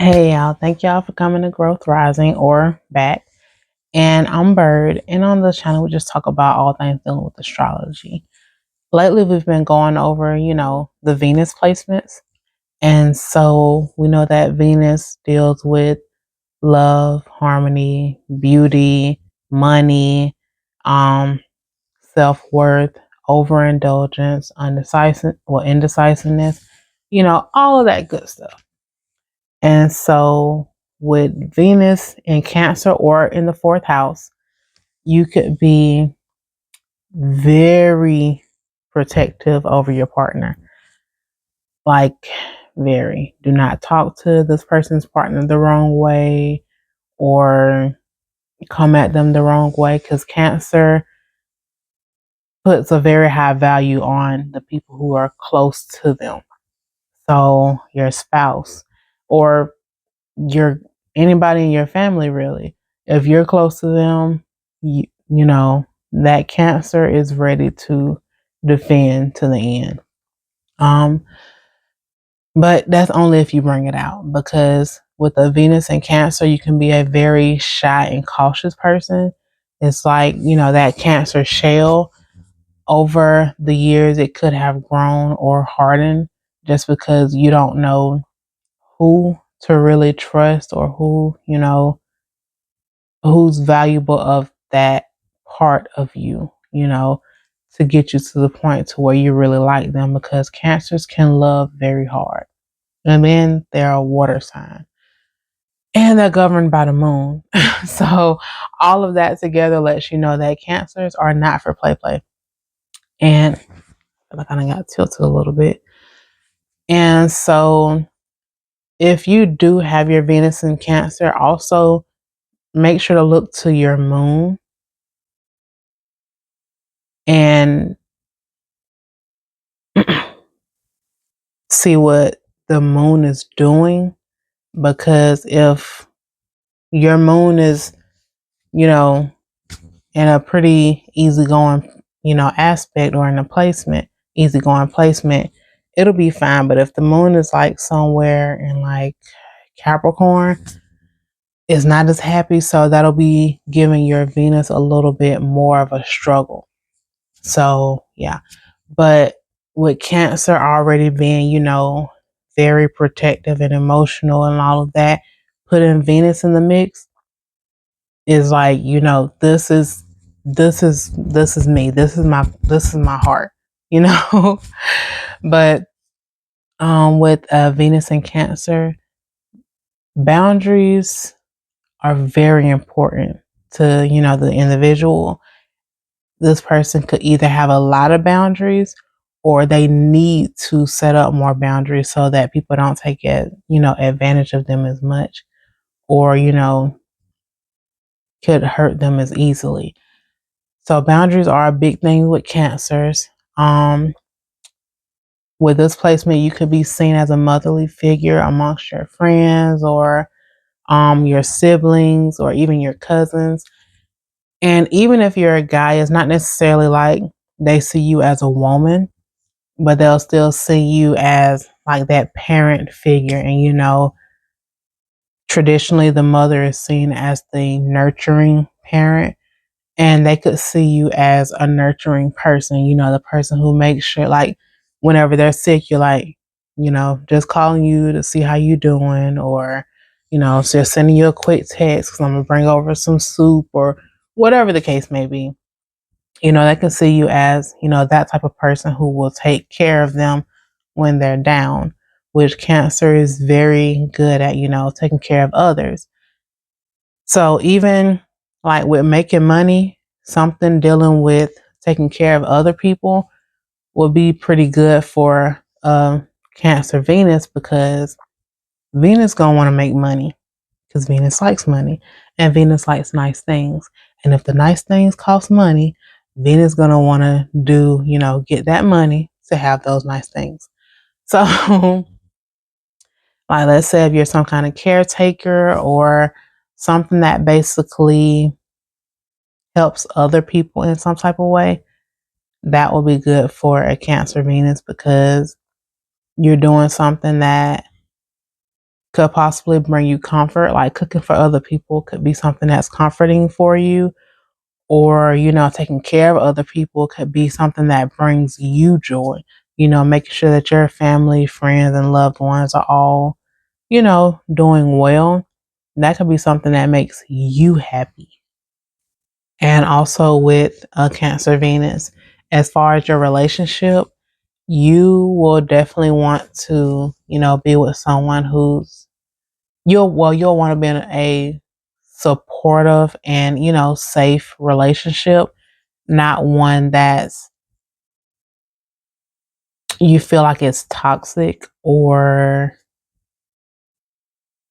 Hey y'all, thank y'all for coming to Growth Rising or back. And I'm Bird, and on the channel we just talk about all things dealing with astrology. Lately we've been going over, the Venus placements. And so we know that Venus deals with love, harmony, beauty, money, um, self-worth, overindulgence, indecisiveness, all of that good stuff. And so, with Venus in Cancer or in the fourth house, you could be very protective over your partner. Like, very. Do not talk to this person's partner the wrong way or come at them the wrong way, because Cancer puts a very high value on the people who are close to them. So, your spouse or your anybody in your family, really, if you're close to them, that Cancer is ready to defend to the end. But that's only if you bring it out, because with a Venus in Cancer you can be a very shy and cautious person. It's like, that Cancer shell, over the years it could have grown or hardened, just because you don't know who to really trust, or who's valuable of that part of you, to get you to the point to where you really like them, because Cancers can love very hard. And then they're a water sign. And they're governed by the moon. So all of that together lets you know that Cancers are not for play. And I kind of got tilted a little bit. And so if you do have your Venus in Cancer, also make sure to look to your moon and see what the moon is doing. Because if your moon is, in a pretty easygoing, aspect, or in a placement, easygoing placement, it'll be fine. But if the moon is like somewhere in like Capricorn, it's not as happy. So that'll be giving your Venus a little bit more of a struggle. So yeah. But with Cancer already being, very protective and emotional and all of that, putting Venus in the mix is like, this is me. This is my heart, you know. But with Venus and Cancer, boundaries are very important to, the individual. This person could either have a lot of boundaries, or they need to set up more boundaries so that people don't take advantage of them as much, or, could hurt them as easily. So boundaries are a big thing with Cancers. With this placement, you could be seen as a motherly figure amongst your friends, or your siblings, or even your cousins. And even if you're a guy, it's not necessarily like they see you as a woman, but they'll still see you as like that parent figure. And, traditionally the mother is seen as the nurturing parent, and they could see you as a nurturing person, the person who makes sure, like, whenever they're sick, you're like, just calling you to see how you doing, or, so just sending you a quick text because I'm going to bring over some soup, or whatever the case may be. They can see you as, that type of person who will take care of them when they're down, which Cancer is very good at, taking care of others. So even like with making money, something dealing with taking care of other people will be pretty good for Cancer Venus, because Venus gonna want to make money, because Venus likes money, and Venus likes nice things. And if the nice things cost money, Venus gonna want to do, get that money to have those nice things. So like, let's say if you're some kind of caretaker, or something that basically helps other people in some type of way, that will be good for a Cancer Venus, because you're doing something that could possibly bring you comfort. Like cooking for other people could be something that's comforting for you, or taking care of other people could be something that brings you joy. Making sure that your family, friends, and loved ones are all doing well. That could be something that makes you happy. And also with Cancer Venus, as far as your relationship, you will definitely want to be with someone who's you'll want to be in a supportive and safe relationship, not one that's you feel like it's toxic, or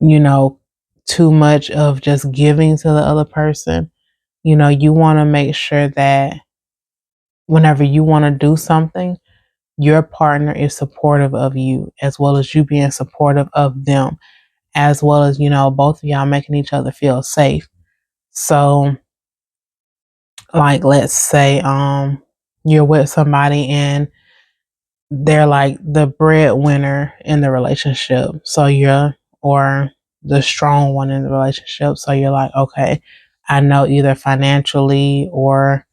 you know too much of just giving to the other person. You want to make sure that whenever you want to do something, your partner is supportive of you, as well as you being supportive of them, as well as both of y'all making each other feel safe. So, like, let's say you're with somebody and they're like the breadwinner in the relationship, so you're or the strong one in the relationship, so you're like, okay, I know either financially or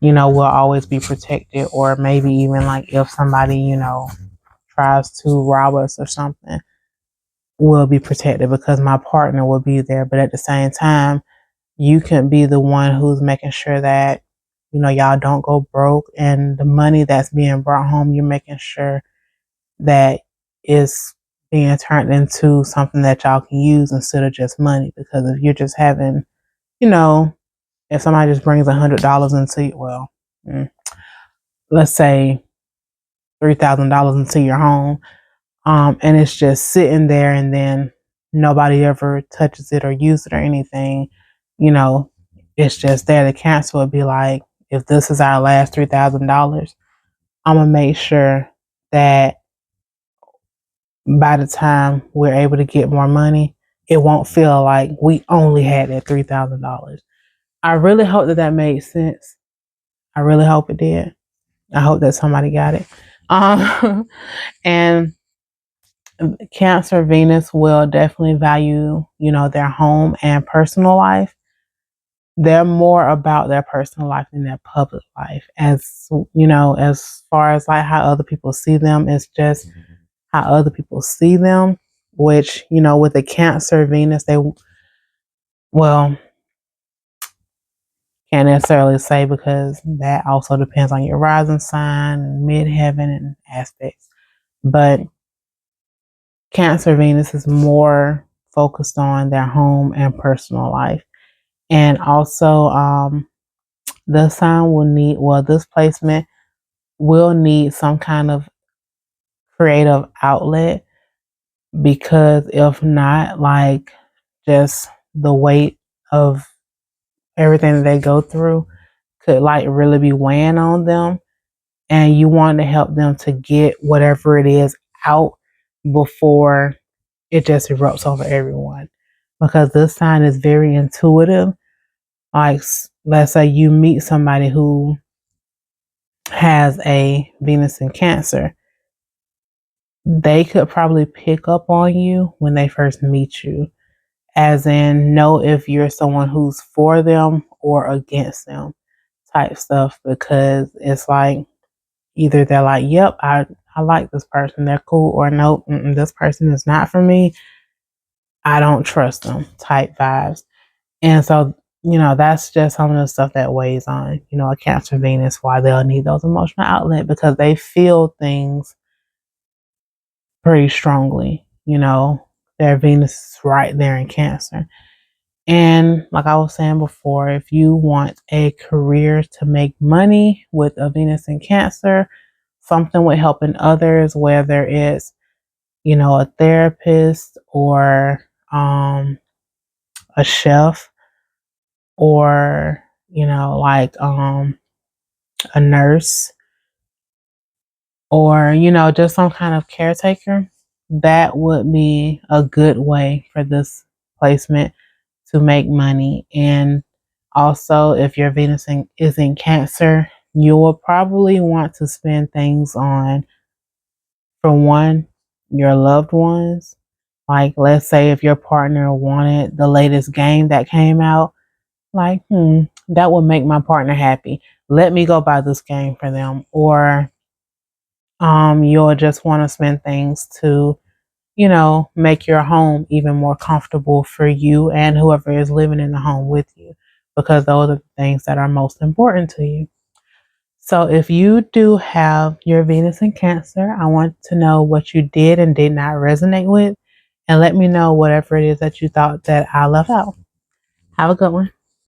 we'll always be protected, or maybe even like if somebody tries to rob us or something, we'll be protected because my partner will be there. But at the same time, you can be the one who's making sure that y'all don't go broke, and the money that's being brought home, you're making sure that is being turned into something that y'all can use instead of just money. Because if you're just having, you know, if somebody just brings $100 into, mm, let's say $3,000 into your home, and it's just sitting there, and then nobody ever touches it or uses it or anything, you know, it's just there. The Cancer would be like, if this is our last $3,000, I'm gonna make sure that by the time we're able to get more money, it won't feel like we only had that $3,000. I really hope that made sense. I really hope it did. I hope that somebody got it. And Cancer Venus will definitely value, their home and personal life. They're more about their personal life than their public life. As far as like how other people see them, it's just how other people see them, which, with the Cancer Venus, well, can't necessarily say, because that also depends on your rising sign and midheaven and aspects. But Cancer Venus is more focused on their home and personal life. And also, the sign will need, this placement will need some kind of creative outlet, because if not, like, just the weight of everything that they go through could like really be weighing on them, and you want to help them to get whatever it is out before it just erupts over everyone, because this sign is very intuitive. Like, let's say you meet somebody who has a Venus in Cancer, they could probably pick up on you when they first meet you, as in know if you're someone who's for them or against them type stuff, because it's like either they're like, yep, I like this person, they're cool, or nope, this person is not for me, I don't trust them type vibes. And so, that's just some of the stuff that weighs on, a Cancer Venus, why they'll need those emotional outlet, because they feel things pretty strongly. Their Venus is right there in Cancer. And like I was saying before, if you want a career to make money with a Venus in Cancer, something with helping others, whether it's, a therapist, or a chef, or, like a nurse, or, just some kind of caretaker, that would be a good way for this placement to make money. And also, if your Venus is in Cancer, you will probably want to spend things on, for one, your loved ones, Like, let's say if your partner wanted the latest game that came out, like, that would make my partner happy. Let me go buy this game for them. Or you'll just want to spend things to, make your home even more comfortable for you and whoever is living in the home with you, because those are the things that are most important to you. So if you do have your Venus in Cancer, I want to know what you did and did not resonate with, and let me know whatever it is that you thought that I left out. Have a good one.